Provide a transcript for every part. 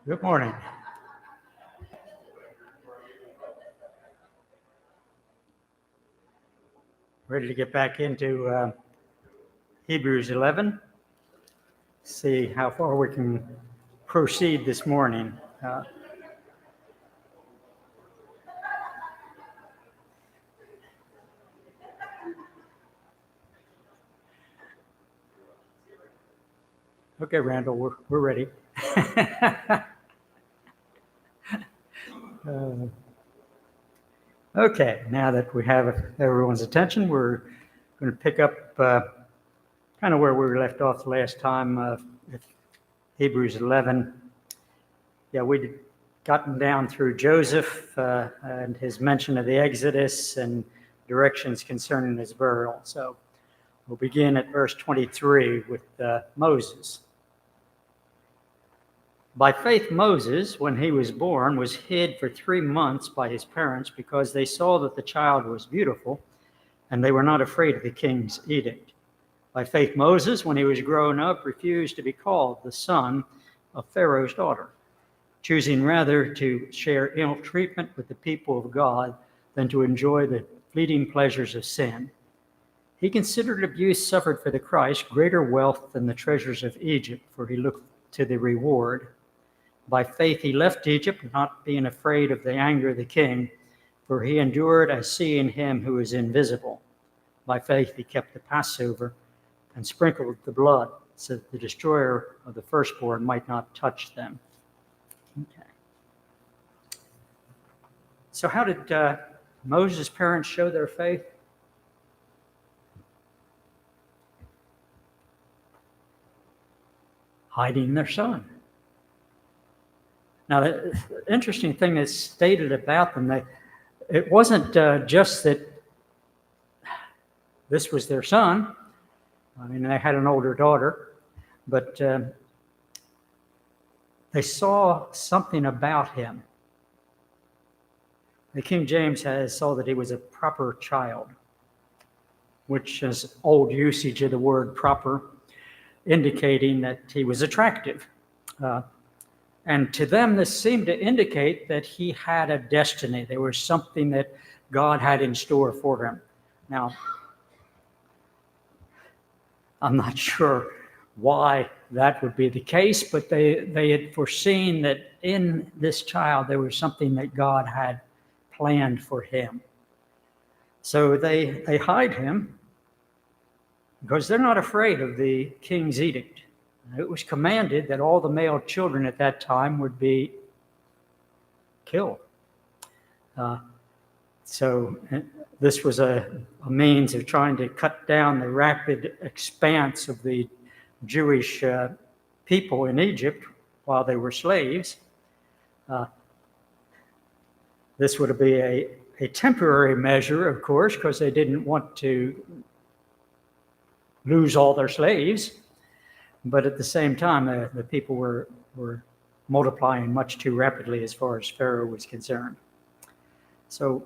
Good morning. Ready to get back into Hebrews 11. See how far we can proceed this morning. Okay, Randall, we're ready. Okay, now that we have everyone's attention, we're going to pick up kind of where we left off the last time, Hebrews 11. Yeah, we'd gotten down through Joseph and his mention of the Exodus and directions concerning his burial. So we'll begin at verse 23 with Moses. By faith, Moses, when he was born, was hid for 3 months by his parents because they saw that the child was beautiful, and they were not afraid of the king's edict. By faith, Moses, when he was grown up, refused to be called the son of Pharaoh's daughter, choosing rather to share ill treatment with the people of God than to enjoy the fleeting pleasures of sin. He considered abuse suffered for the Christ greater wealth than the treasures of Egypt, for he looked to the reward. By faith he left Egypt, not being afraid of the anger of the king, for he endured as seeing him who is invisible. By faith he kept the Passover and sprinkled the blood, so that the destroyer of the firstborn might not touch them. Okay. So how did Moses' parents show their faith? Hiding their son. Now, the interesting thing that's stated about them, it wasn't just that this was their son. I mean, they had an older daughter, but they saw something about him. The King James saw that he was a proper child, which is old usage of the word proper, indicating that he was attractive. And to them, this seemed to indicate that he had a destiny. There was something that God had in store for him. Now, I'm not sure why that would be the case, but they had foreseen that in this child there was something that God had planned for him. So they hide him because they're not afraid of the king's edict. It was commanded that all the male children at that time would be killed. So this was a means of trying to cut down the rapid expanse of the Jewish people in Egypt while they were slaves. This would be a temporary measure, of course, because they didn't want to lose all their slaves. But at the same time, the people were multiplying much too rapidly as far as Pharaoh was concerned. So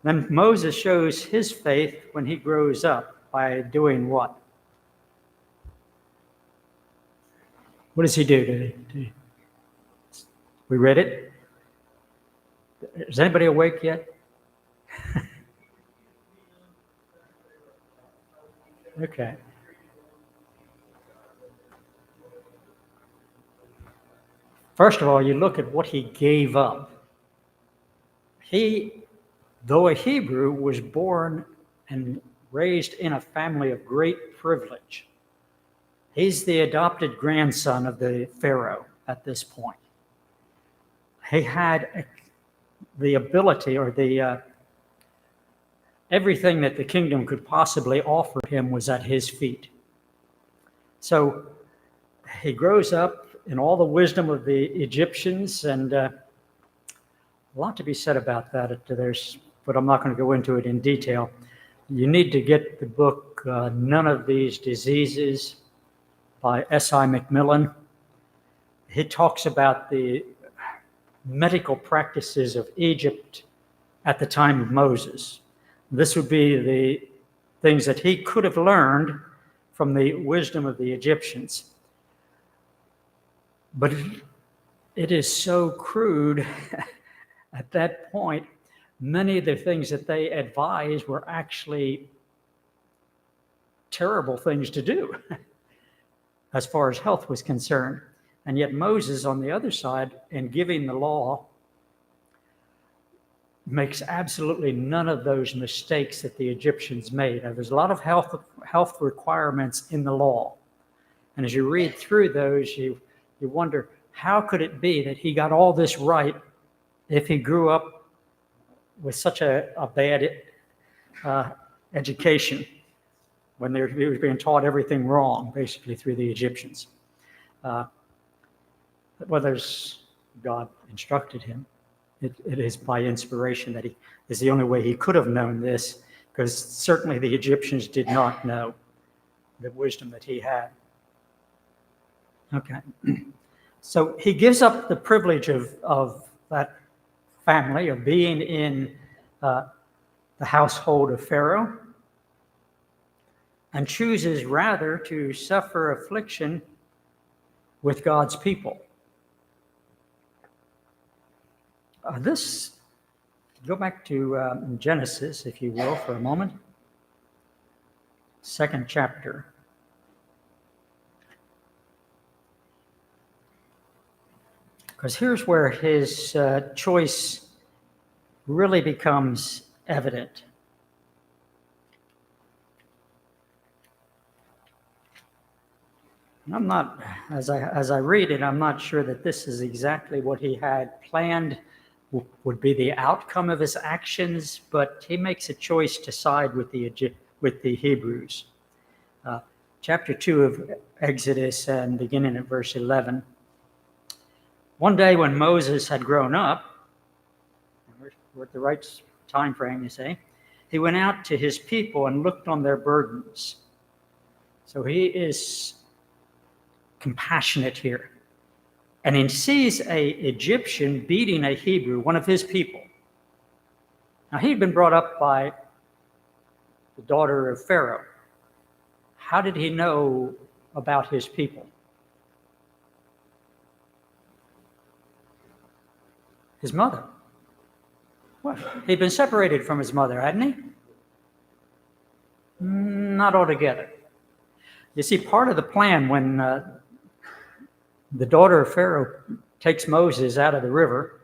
then Moses shows his faith when he grows up by doing what? What does he do? We read it? Is anybody awake yet? Okay. First of all, you look at what he gave up. He, though a Hebrew, was born and raised in a family of great privilege. He's the adopted grandson of the Pharaoh at this point. He had the ability or everything that the kingdom could possibly offer him was at his feet. So he grows up in all the wisdom of the Egyptians, and a lot to be said about that. But I'm not going to go into it in detail. You need to get the book None of These Diseases by S.I. McMillan. He talks about the medical practices of Egypt at the time of Moses. This would be the things that he could have learned from the wisdom of the Egyptians. But it is so crude at that point. Many of the things that they advised were actually terrible things to do as far as health was concerned. And yet Moses, on the other side, in giving the law, makes absolutely none of those mistakes that the Egyptians made. Now, there's a lot of health requirements in the law. And as you read through those, you wonder, how could it be that he got all this right if he grew up with such a bad education when he was being taught everything wrong, basically, through the Egyptians? Whether God instructed him, it is by inspiration that he is the only way he could have known this, because certainly the Egyptians did not know the wisdom that he had. Okay. So he gives up the privilege of that family, of being in the household of Pharaoh, and chooses rather to suffer affliction with God's people. Go back to Genesis, if you will, for a moment. 2nd chapter. Because here's where his choice really becomes evident. I'm not, as I read it, I'm not sure that this is exactly what he had planned would be the outcome of his actions, but he makes a choice to side with the Hebrews. Chapter 2 of Exodus, and beginning at verse 11. One day when Moses had grown up, we're at the right time frame, you say, he went out to his people and looked on their burdens. So he is compassionate here. And he sees an Egyptian beating a Hebrew, one of his people. Now, he'd been brought up by the daughter of Pharaoh. How did he know about his people? His mother. Well, he'd been separated from his mother, hadn't he? Not altogether. You see, part of the plan when the daughter of Pharaoh takes Moses out of the river,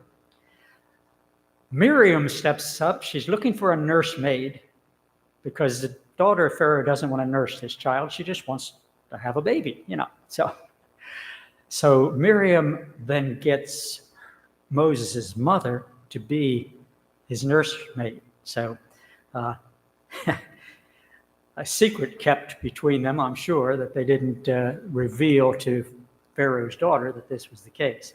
Miriam steps up. She's looking for a nursemaid because the daughter of Pharaoh doesn't want to nurse this child. She just wants to have a baby, So Miriam then gets Moses' mother to be his nursemaid. So a secret kept between them, I'm sure, that they didn't reveal to Pharaoh's daughter that this was the case.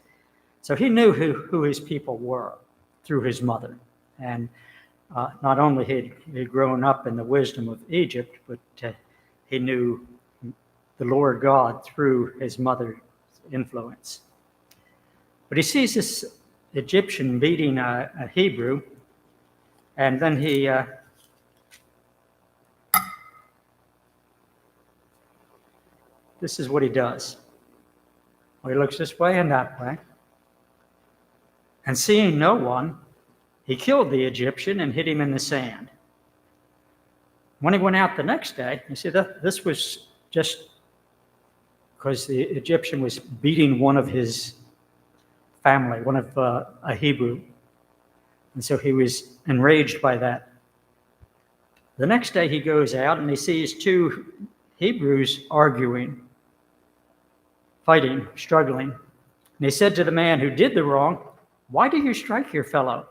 So he knew who his people were through his mother. And not only had he grown up in the wisdom of Egypt, but he knew the Lord God through his mother's influence. But he sees this Egyptian beating a Hebrew, and then this is what he does. Well, he looks this way and that way. And seeing no one, he killed the Egyptian and hid him in the sand. When he went out the next day, you see, this was just because the Egyptian was beating one of his family, one of a Hebrew. And so he was enraged by that. The next day he goes out and he sees two Hebrews arguing, fighting, struggling. And he said to the man who did the wrong, "Why do you strike your fellow?"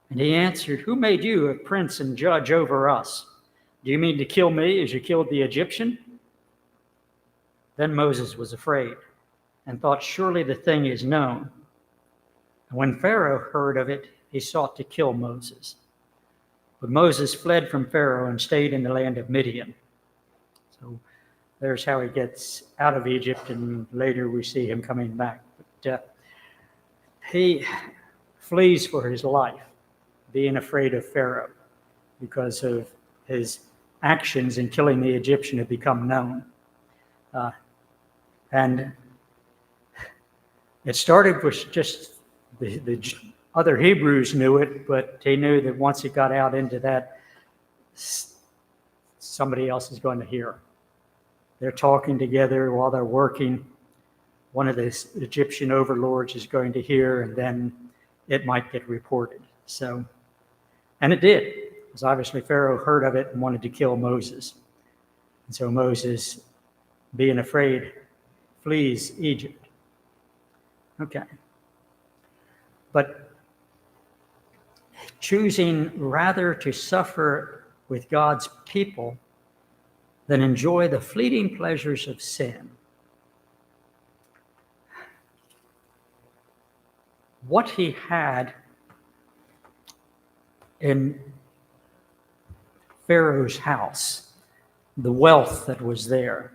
And he answered, "Who made you a prince and judge over us? Do you mean to kill me as you killed the Egyptian?" Then Moses was afraid and thought, "Surely the thing is known." And when Pharaoh heard of it, he sought to kill Moses. But Moses fled from Pharaoh and stayed in the land of Midian. So there's how he gets out of Egypt, and later we see him coming back. But he flees for his life, being afraid of Pharaoh, because of his actions in killing the Egyptian had become known. And It started with just the other Hebrews knew it, but they knew that once it got out into that, somebody else is going to hear. They're talking together while they're working. One of the Egyptian overlords is going to hear, and then it might get reported. So, and it did, because obviously Pharaoh heard of it and wanted to kill Moses. And so Moses, being afraid, flees Egypt. Okay. But choosing rather to suffer with God's people than enjoy the fleeting pleasures of sin. What he had in Pharaoh's house, the wealth that was there,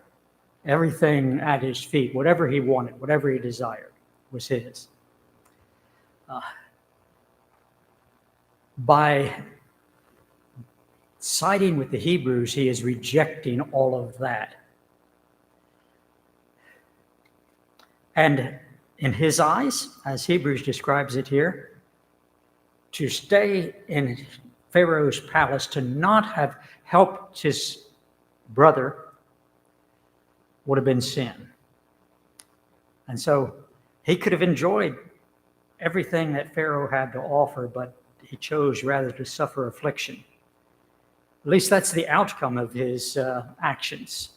everything at his feet, whatever he wanted, whatever he desired, was his. By siding with the Hebrews, he is rejecting all of that. And in his eyes, as Hebrews describes it here, to stay in Pharaoh's palace, to not have helped his brother, would have been sin. And so he could have enjoyed everything that Pharaoh had to offer, but he chose rather to suffer affliction. At least that's the outcome of his actions.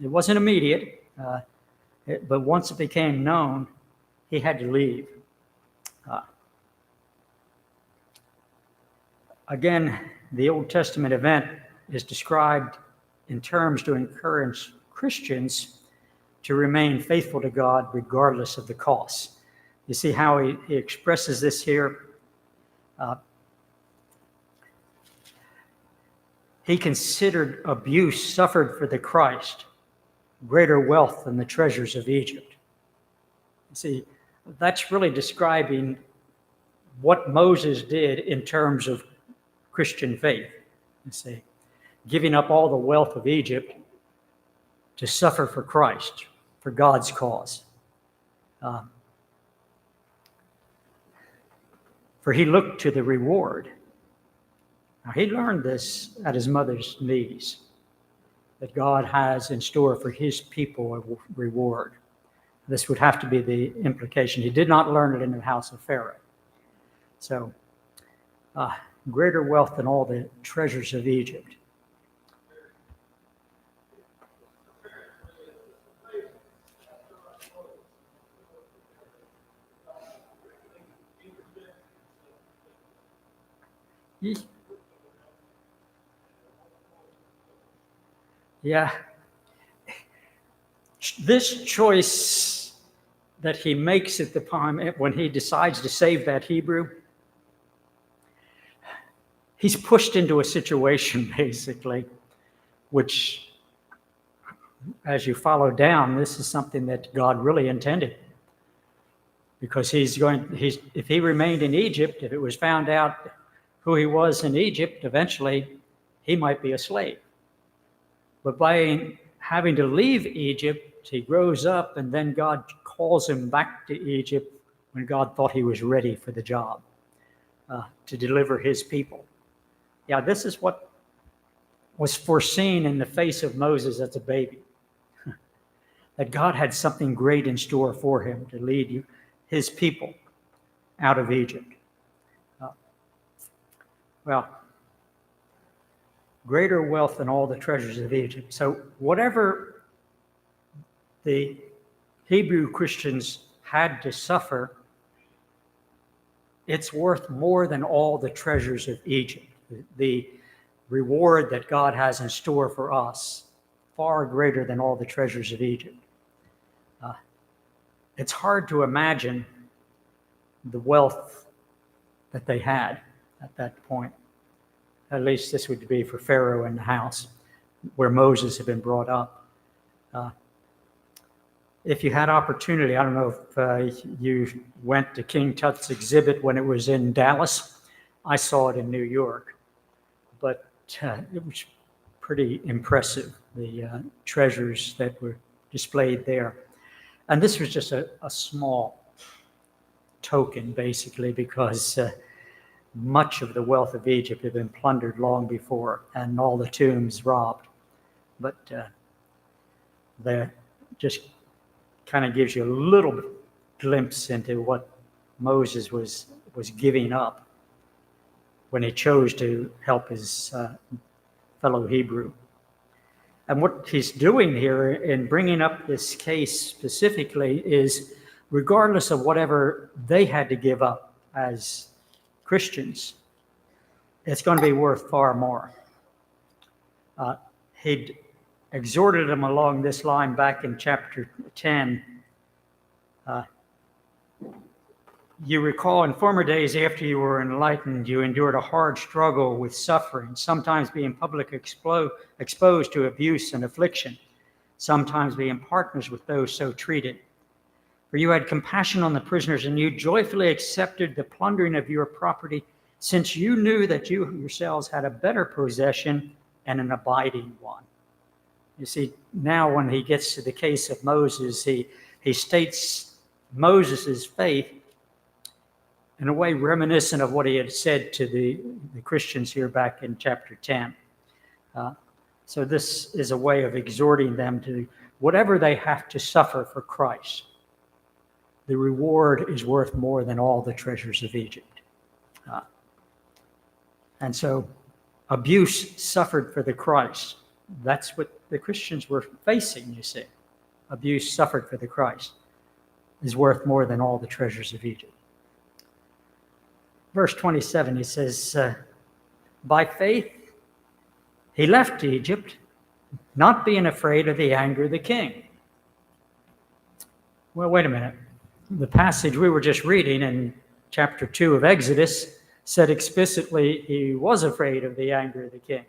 It wasn't immediate, but once it became known, he had to leave. Again, the Old Testament event is described in terms to encourage Christians to remain faithful to God regardless of the cost. You see how he expresses this here? He considered abuse suffered for the Christ greater wealth than the treasures of Egypt. You see, that's really describing what Moses did in terms of Christian faith. You see, giving up all the wealth of Egypt to suffer for Christ, for God's cause. For he looked to the reward. Now, he learned this at his mother's knees, that God has in store for his people a reward. This would have to be the implication. He did not learn it in the house of Pharaoh. So, greater wealth than all the treasures of Egypt. Yeah. This choice that he makes at the time when he decides to save that Hebrew, he's pushed into a situation, basically, which, as you follow down, this is something that God really intended. Because if he remained in Egypt, if it was found out who he was in Egypt, eventually he might be a slave. But by having to leave Egypt, he grows up, and then God calls him back to Egypt when God thought he was ready for the job, to deliver his people. Yeah, this is what was foreseen in the face of Moses as a baby, that God had something great in store for him to lead his people out of Egypt. Greater wealth than all the treasures of Egypt. So whatever the Hebrew Christians had to suffer, it's worth more than all the treasures of Egypt. The reward that God has in store for us, far greater than all the treasures of Egypt. It's hard to imagine the wealth that they had at that point. At least this would be for Pharaoh in the house where Moses had been brought up. If you had opportunity, I don't know if you went to King Tut's exhibit when it was in Dallas. I saw it in New York, but it was pretty impressive, the treasures that were displayed there. And this was just a small token, basically, because much of the wealth of Egypt had been plundered long before and all the tombs robbed. But that just kind of gives you a little glimpse into what Moses was giving up when he chose to help his fellow Hebrew. And what he's doing here in bringing up this case specifically is, regardless of whatever they had to give up as Christians, it's going to be worth far more. He'd exhorted them along this line back in chapter 10. You recall in former days, after you were enlightened, you endured a hard struggle with suffering, sometimes being publicly exposed to abuse and affliction, sometimes being partners with those so treated. For you had compassion on the prisoners, and you joyfully accepted the plundering of your property, since you knew that you yourselves had a better possession and an abiding one. You see, now when he gets to the case of Moses, he states Moses' faith in a way reminiscent of what he had said to the Christians here back in chapter 10. So this is a way of exhorting them to whatever they have to suffer for Christ, the reward is worth more than all the treasures of Egypt. And so abuse suffered for the Christ. That's what the Christians were facing, you see. Abuse suffered for the Christ is worth more than all the treasures of Egypt. Verse 27, he says, by faith he left Egypt, not being afraid of the anger of the king. Well, wait a minute. The passage we were just reading in chapter 2 of Exodus said explicitly he was afraid of the anger of the king.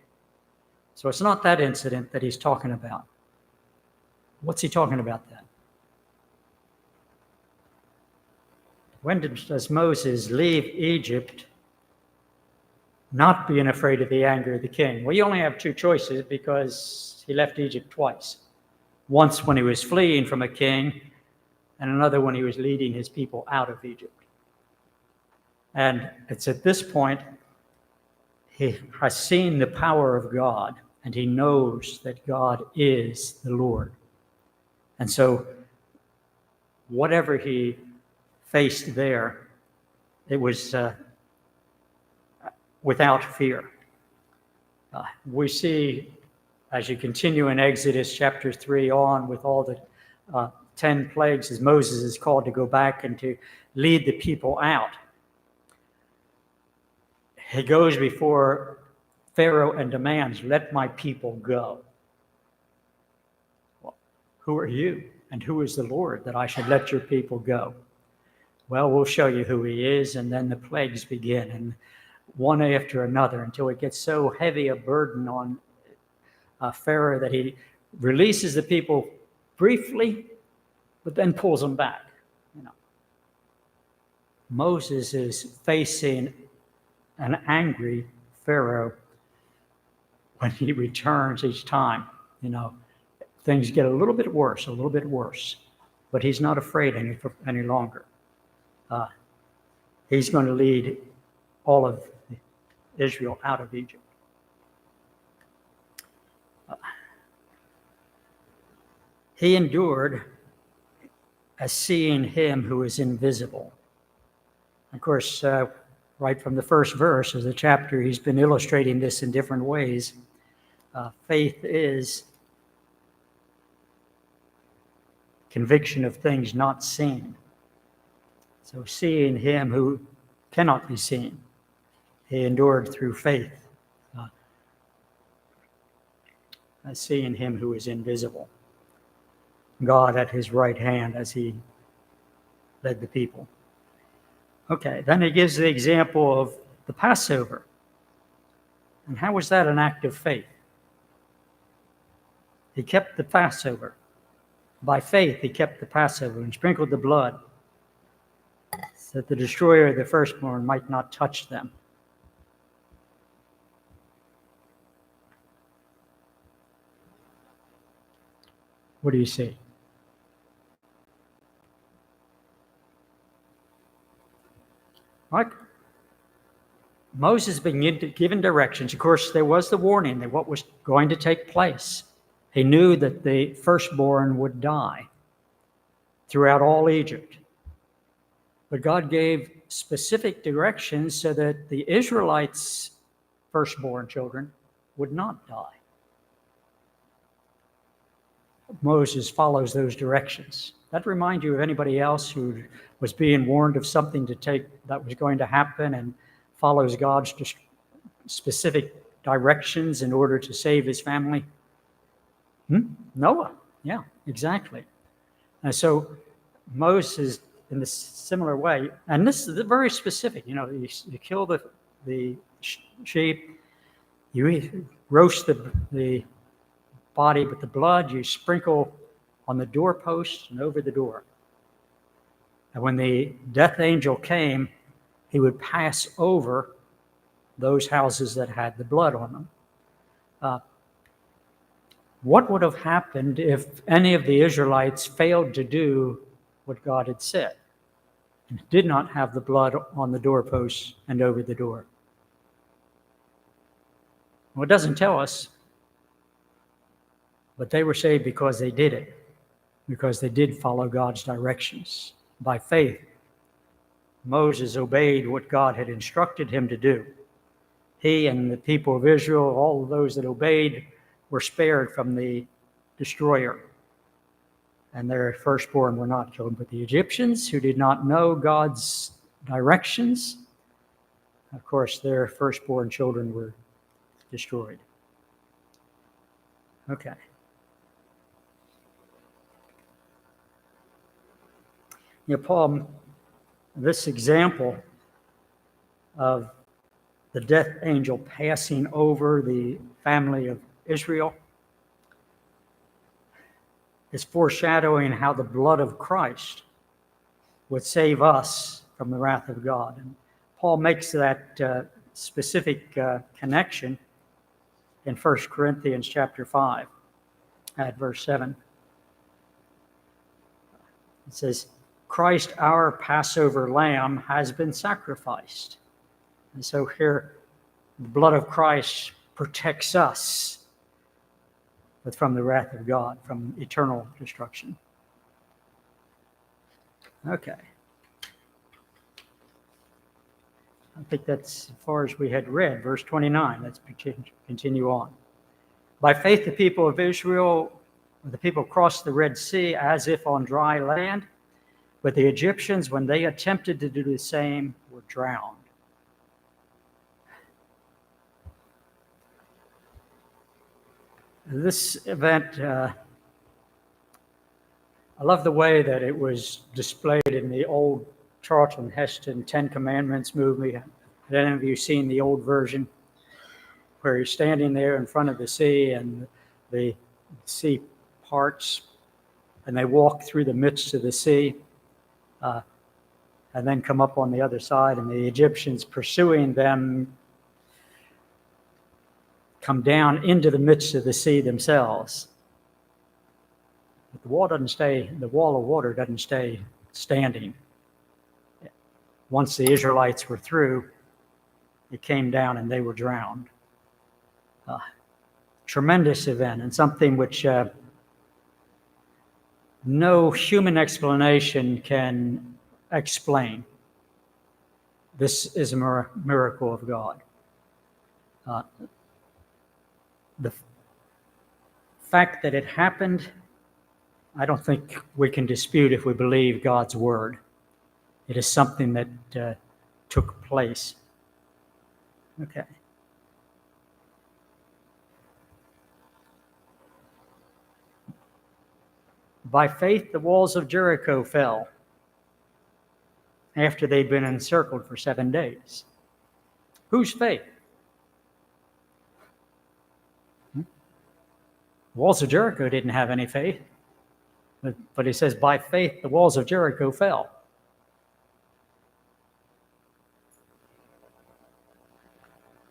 So it's not that incident that he's talking about. What's he talking about then? When does Moses leave Egypt not being afraid of the anger of the king? Well, you only have two choices because he left Egypt twice. Once when he was fleeing from a king, and another when he was leading his people out of Egypt. And it's at this point he has seen the power of God, and he knows that God is the Lord. And so whatever he faced there, it was without fear. We see, as you continue in Exodus chapter 3 on, with all the 10 plagues, as Moses is called to go back and to lead the people out. He goes before Pharaoh and demands, let my people go. Well, who are you? And who is the Lord that I should let your people go? Well, we'll show you who he is, and then the plagues begin, and one after another, until it gets so heavy a burden on Pharaoh that he releases the people briefly, but then pulls them back. Moses is facing an angry Pharaoh when he returns each time. Things get a little bit worse, but he's not afraid any longer. He's going to lead all of Israel out of Egypt. He endured as seeing him who is invisible. Of course, right from the first verse of the chapter, he's been illustrating this in different ways. Faith is conviction of things not seen. So seeing him who cannot be seen, he endured through faith. As seeing him who is invisible. God at his right hand as he led the people. Okay, then he gives the example of the Passover. And how was that an act of faith? He kept the Passover. By faith, he kept the Passover and sprinkled the blood so that the destroyer of the firstborn might not touch them. What do you see? Like Moses being given directions. Of course, there was the warning that what was going to take place. He knew that the firstborn would die throughout all Egypt. But God gave specific directions so that the Israelites' firstborn children would not die. Moses follows those directions. That reminds you of anybody else who was being warned of something that was going to happen and follows God's specific directions in order to save his family? Noah. Yeah, exactly. And so Moses, in the similar way, and this is very specific. You kill the sheep, you roast the body, but the blood you sprinkle on the doorpost and over the door. And when the death angel came, he would pass over those houses that had the blood on them. What would have happened if any of the Israelites failed to do what God had said and did not have the blood on the doorposts and over the door? Well, it doesn't tell us, but they were saved because they did it, because they did follow God's directions. By faith, Moses obeyed what God had instructed him to do. He and the people of Israel, all of those that obeyed, were spared from the destroyer, and their firstborn were not killed. But the Egyptians, who did not know God's directions, of course, their firstborn children were destroyed. Okay. Paul, this example of the death angel passing over the family of Israel is foreshadowing how the blood of Christ would save us from the wrath of God. And Paul makes that specific connection in 1 Corinthians chapter 5 at verse 7. It says, Christ, our Passover lamb, has been sacrificed. And so here, the blood of Christ protects us from the wrath of God, from eternal destruction. Okay. I think that's as far as we had read. Verse 29, let's continue on. By faith, the people crossed the Red Sea as if on dry land, but the Egyptians, when they attempted to do the same, were drowned. This event, I love the way that it was displayed in the old Charlton Heston 10 Commandments movie. Have any of you seen the old version where he's standing there in front of the sea and the sea parts and they walk through the midst of the sea and then come up on the other side, and the Egyptians pursuing them come down into the midst of the sea themselves. But the wall of water doesn't stay standing. Once the Israelites were through, it came down and they were drowned. Tremendous event, and something which no human explanation can explain. This is a miracle of God. The fact that it happened, I don't think we can dispute if we believe God's word. It is something that took place. Okay. By faith, the walls of Jericho fell after they'd been encircled for 7 days. Whose faith? The walls of Jericho didn't have any faith. But he says, by faith, the walls of Jericho fell.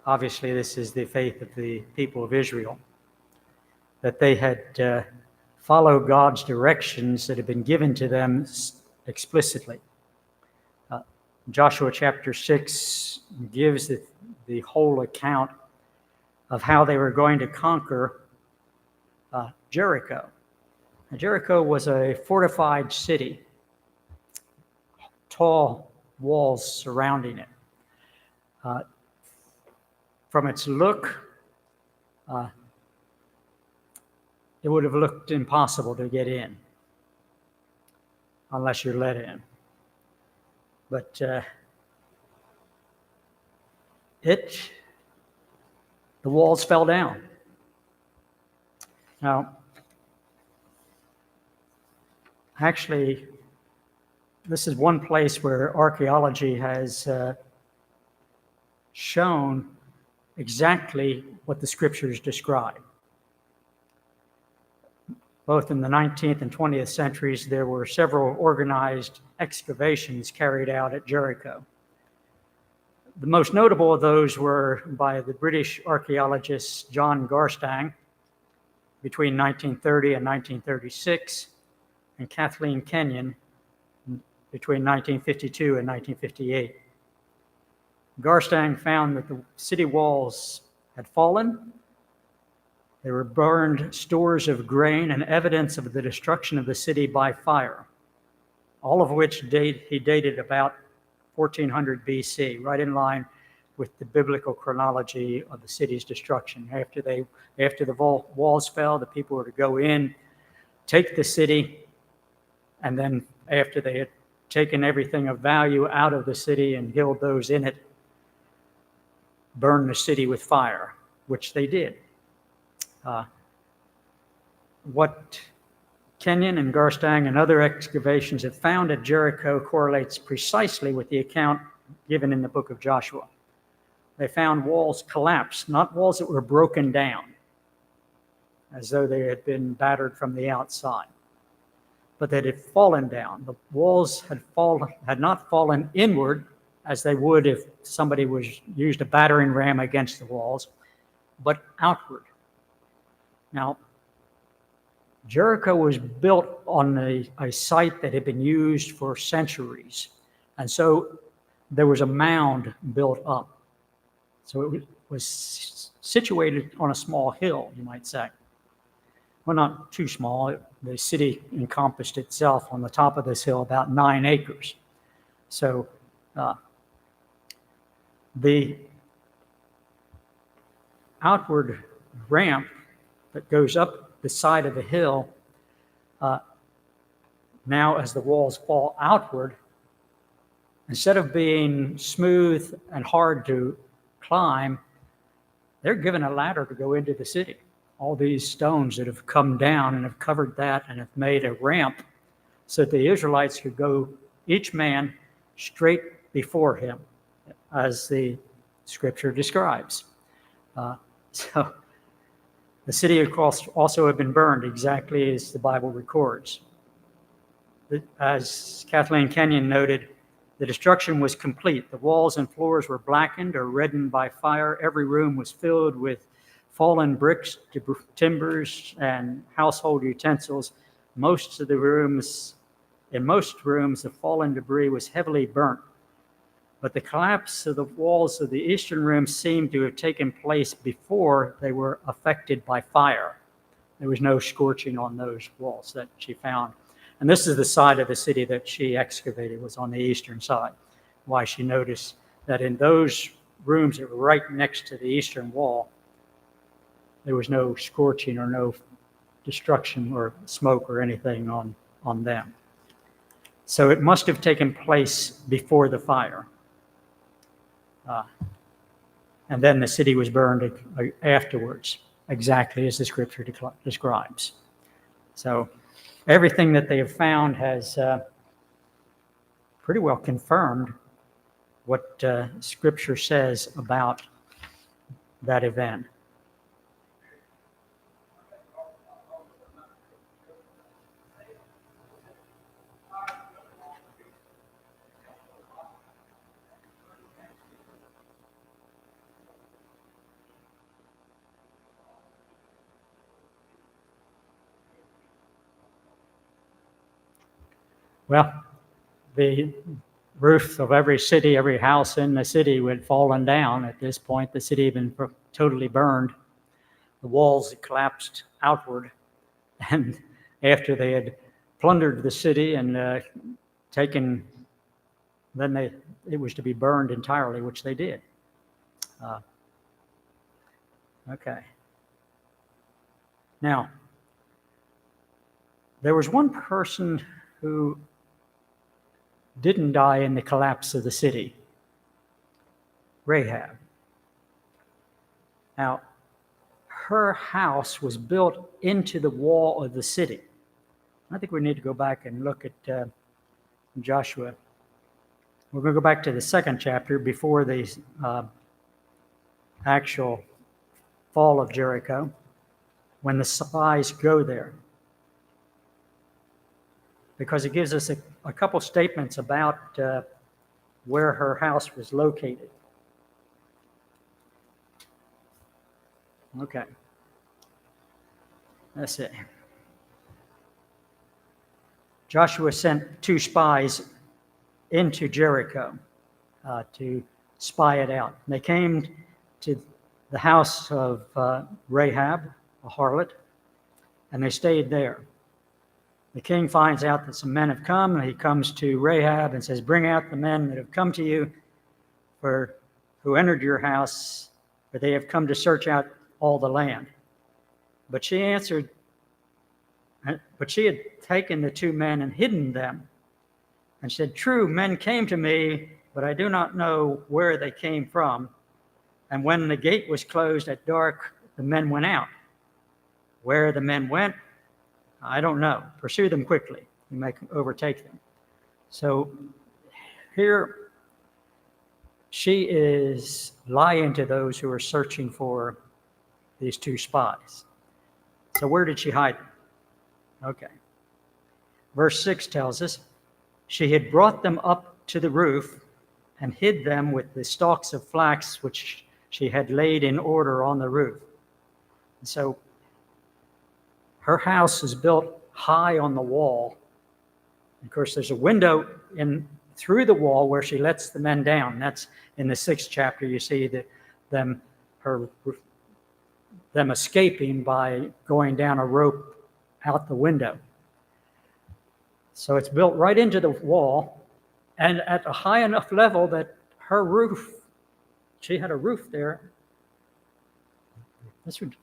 Obviously, this is the faith of the people of Israel, that they had followed God's directions that had been given to them explicitly. Joshua chapter 6 gives the whole account of how they were going to conquer Jericho. Now, Jericho was a fortified city, tall walls surrounding it. From its look, it would have looked impossible to get in unless you're let in. But the walls fell down. Now, actually, this is one place where archaeology has shown exactly what the scriptures describe. Both in the 19th and 20th centuries, there were several organized excavations carried out at Jericho. The most notable of those were by the British archaeologist John Garstang between 1930 and 1936, and Kathleen Kenyon between 1952 and 1958. Garstang found that the city walls had fallen. There were burned stores of grain and evidence of the destruction of the city by fire, all of which he dated about 1400 BC, right in line with the biblical chronology of the city's destruction. After the walls fell, the people were to go in, take the city, and then after they had taken everything of value out of the city and killed those in it, burn the city with fire, which they did. What Kenyon and Garstang and other excavations have found at Jericho correlates precisely with the account given in the book of Joshua. They found walls collapsed, not walls that were broken down, as though they had been battered from the outside, but that had fallen down. The walls had not fallen inward, as they would if somebody used a battering ram against the walls, but outward. Now, Jericho was built on a site that had been used for centuries, and so there was a mound built up. So it was situated on a small hill, you might say. Well, not too small. The city encompassed itself on the top of this hill about 9 acres. So the outward ramp that goes up the side of the hill, now as the walls fall outward, instead of being smooth and hard to climb, they're given a ladder to go into the city. All these stones that have come down and have covered that and have made a ramp so that the Israelites could go, each man, straight before him, as the scripture describes. So the city, of course, also had been burned exactly as the Bible records. As Kathleen Kenyon noted, the destruction was complete. The walls and floors were blackened or reddened by fire. Every room was filled with fallen bricks, timbers, and household utensils. In most rooms, the fallen debris was heavily burnt. But the collapse of the walls of the eastern room seemed to have taken place before they were affected by fire. There was no scorching on those walls that she found. And this is the side of the city that she excavated, was on the eastern side. Why she noticed that in those rooms that were right next to the eastern wall, there was no scorching or no destruction or smoke or anything on them. So it must have taken place before the fire. And then the city was burned afterwards, exactly as the scripture describes. So everything that they have found has pretty well confirmed what scripture says about that event. Well, the roof of every city, every house in the city had fallen down. At this point, the city had been totally burned. The walls had collapsed outward. And after they had plundered the city and taken, then it was to be burned entirely, which they did. Okay. Now, there was one person who didn't die in the collapse of the city, Rahab. Now, her house was built into the wall of the city. I think we need to go back and look at Joshua. We're going to go back to the second chapter before the actual fall of Jericho, when the spies go there, because it gives us a couple statements about where her house was located. Okay. That's it. Joshua sent 2 spies into Jericho to spy it out. They came to the house of Rahab, a harlot, and they stayed there. The king finds out that some men have come, and he comes to Rahab and says, "Bring out the men that have come to you, who entered your house, for they have come to search out all the land." But she answered, but she had taken the 2 men and hidden them, and said, "True, men came to me, but I do not know where they came from. And when the gate was closed at dark, the men went out. Where the men went, I don't know. Pursue them quickly. You may overtake them." So here she is lying to those who are searching for these 2 spies. So where did she hide them? Okay. Verse 6 tells us, she had brought them up to the roof and hid them with the stalks of flax which she had laid in order on the roof. And so her house is built high on the wall. Of course, there's a window through the wall where she lets the men down. That's in the 6th chapter. You see them escaping by going down a rope out the window. So it's built right into the wall and at a high enough level that her roof, she had a roof there. This would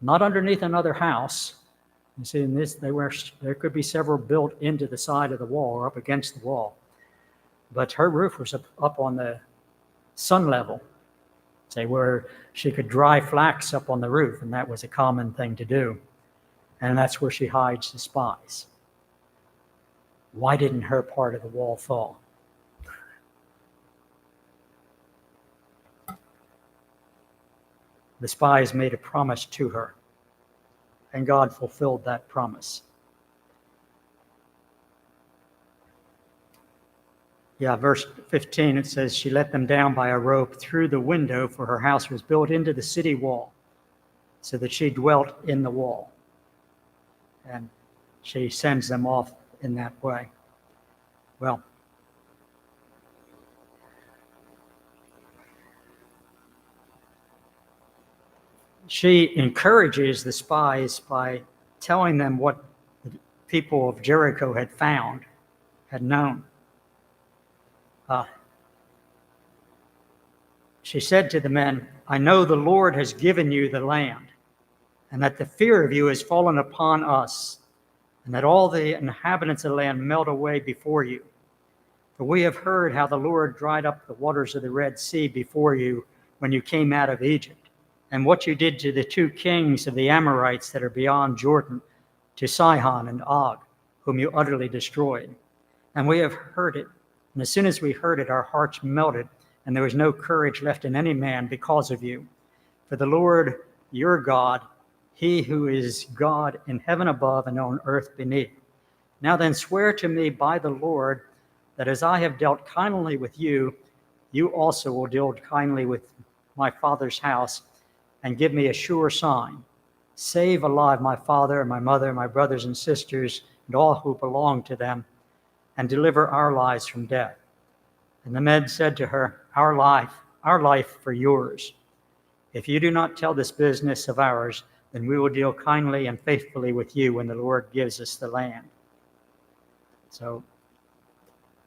not underneath another house. You see, in this, there could be several built into the side of the wall or up against the wall. But her roof was up on the sun level, say, where she could dry flax up on the roof, and that was a common thing to do. And that's where she hides the spies. Why didn't her part of the wall fall? The spies made a promise to her, and God fulfilled that promise. Yeah, verse 15, it says, she let them down by a rope through the window, for her house was built into the city wall, so that she dwelt in the wall. And she sends them off in that way. Well, she encourages the spies by telling them what the people of Jericho had known. She said to the men, "I know the Lord has given you the land, and that the fear of you has fallen upon us, and that all the inhabitants of the land melt away before you. For we have heard how the Lord dried up the waters of the Red Sea before you when you came out of Egypt, and what you did to the 2 kings of the Amorites that are beyond Jordan, to Sihon and Og, whom you utterly destroyed. And we have heard it. And as soon as we heard it, our hearts melted, and there was no courage left in any man because of you. For the Lord your God, he who is God in heaven above and on earth beneath. Now then swear to me by the Lord that as I have dealt kindly with you, you also will deal kindly with my father's house, and give me a sure sign. Save alive my father and my mother, my brothers and sisters, and all who belong to them, and deliver our lives from death. And the men said to her, our life for yours. If you do not tell this business of ours, then we will deal kindly and faithfully with you when the Lord gives us the land. So,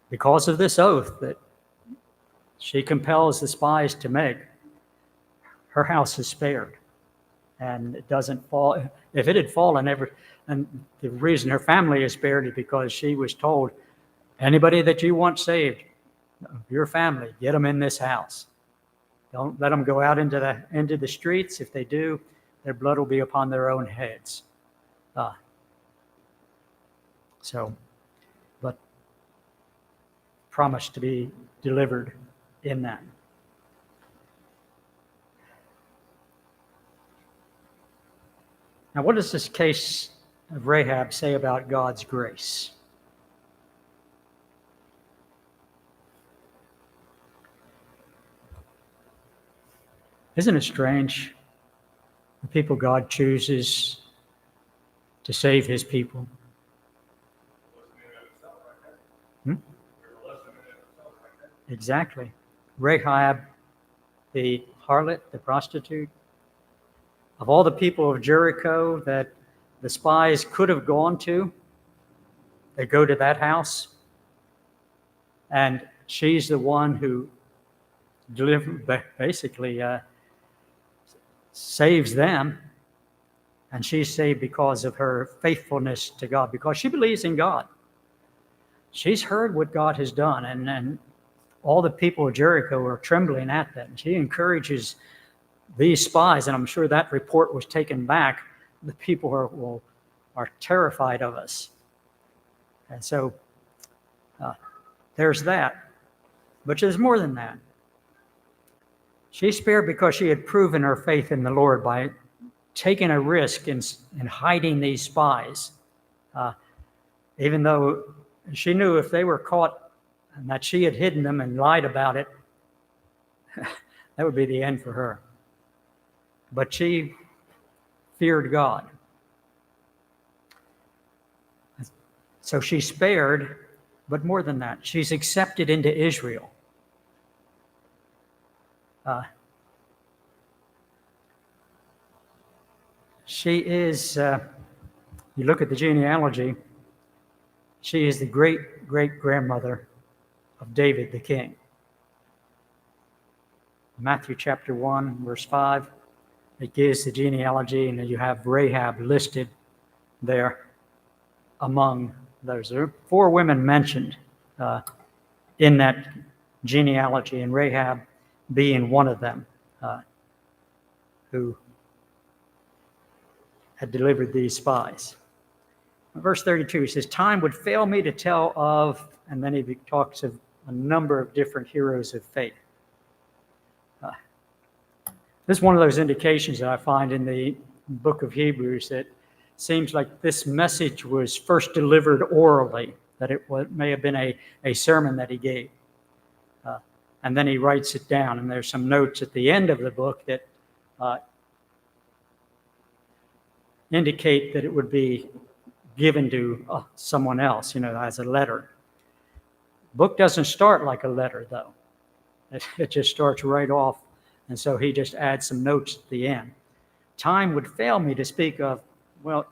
because of this oath that she compels the spies to make, her house is spared. And it doesn't fall. If it had fallen, and the reason her family is spared is because she was told, anybody that you want saved, your family, get them in this house. Don't let them go out into the streets. If they do, their blood will be upon their own heads. But promised to be delivered in that. Now, what does this case of Rahab say about God's grace? Isn't it strange, the people God chooses to save his people? Exactly. Rahab, the harlot, the prostitute, of all the people of Jericho that the spies could have gone to, they go to that house, and she's the one who basically saves them, and she's saved because of her faithfulness to God, because she believes in God. She's heard what God has done, and all the people of Jericho are trembling at that. And she encourages these spies, and I'm sure that report was taken back. The people are terrified of us. And so there's that. But there's more than that. She's spared because she had proven her faith in the Lord by taking a risk in hiding these spies. Even though she knew if they were caught and that she had hidden them and lied about it, that would be the end for her. But she feared God. So she's spared, but more than that, she's accepted into Israel. She is, you look at the genealogy, she is the great-great-grandmother of David the king. Matthew chapter 1, verse 5, it gives the genealogy, and then you have Rahab listed there among those. There are 4 women mentioned in that genealogy, and Rahab being one of them who had delivered these spies. In verse 32, he says, time would fail me to tell of, and then he talks of a number of different heroes of faith. This is one of those indications that I find in the book of Hebrews that seems like this message was first delivered orally, that it may have been a sermon that he gave. And then he writes it down, and there's some notes at the end of the book that indicate that it would be given to someone else, as a letter. The book doesn't start like a letter, though. It just starts right off, and so he just adds some notes at the end. Time would fail me to speak of, well,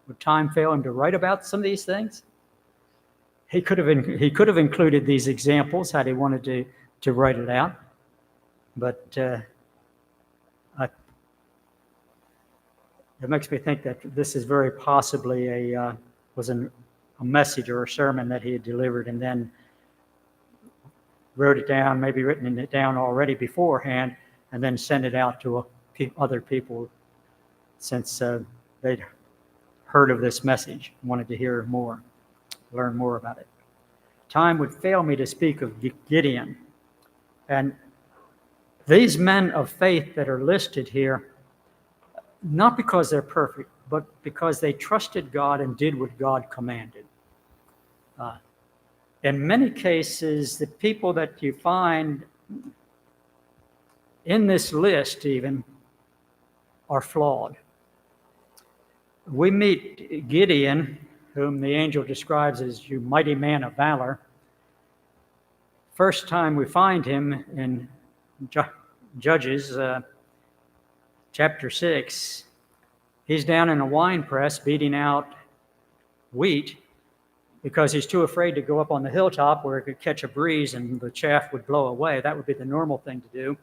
would time fail him to write about some of these things? He could have included these examples had he wanted to write it out, but it makes me think that this is very possibly a message or a sermon that he had delivered and then wrote it down, maybe written it down already beforehand, and then sent it out to other people since they'd heard of this message, wanted to hear more, learn more about it. Time would fail me to speak of Gideon. And these men of faith that are listed here, not because they're perfect, but because they trusted God and did what God commanded. In many cases, the people that you find in this list even are flawed. We meet Gideon, whom the angel describes as you mighty man of valor, first time we find him in Judges chapter 6, he's down in a wine press beating out wheat because he's too afraid to go up on the hilltop where it could catch a breeze and the chaff would blow away. That would be the normal thing to do.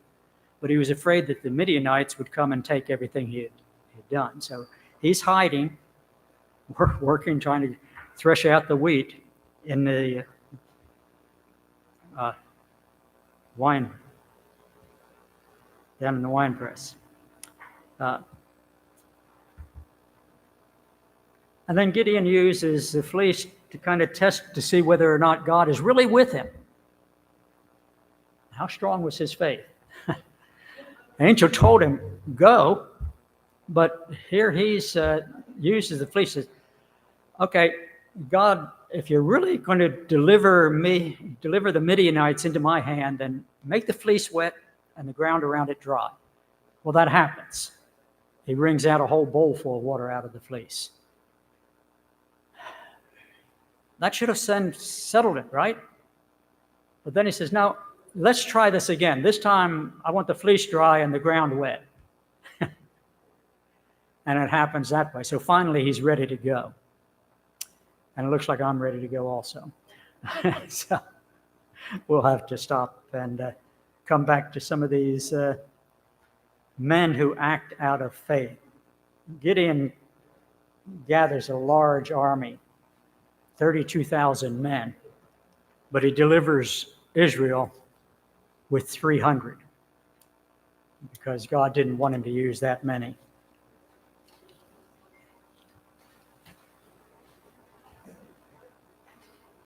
But he was afraid that the Midianites would come and take everything he had done. So he's hiding, working, trying to thresh out the wheat in the wine, down in the wine press. And then Gideon uses the fleece to kind of test to see whether or not God is really with him. How strong was his faith? The angel told him, go, but here he's uses the fleece. Says, okay, God, if you're really going to deliver the Midianites into my hand, then make the fleece wet and the ground around it dry. Well, that happens. He wrings out a whole bowl full of water out of the fleece. That should have settled it, right? But then he says, no, let's try this again. This time, I want the fleece dry and the ground wet. And it happens that way. So finally, he's ready to go. And it looks like I'm ready to go also. So we'll have to stop and come back to some of these men who act out of faith. Gideon gathers a large army, 32,000 men, but he delivers Israel with 300 because God didn't want him to use that many.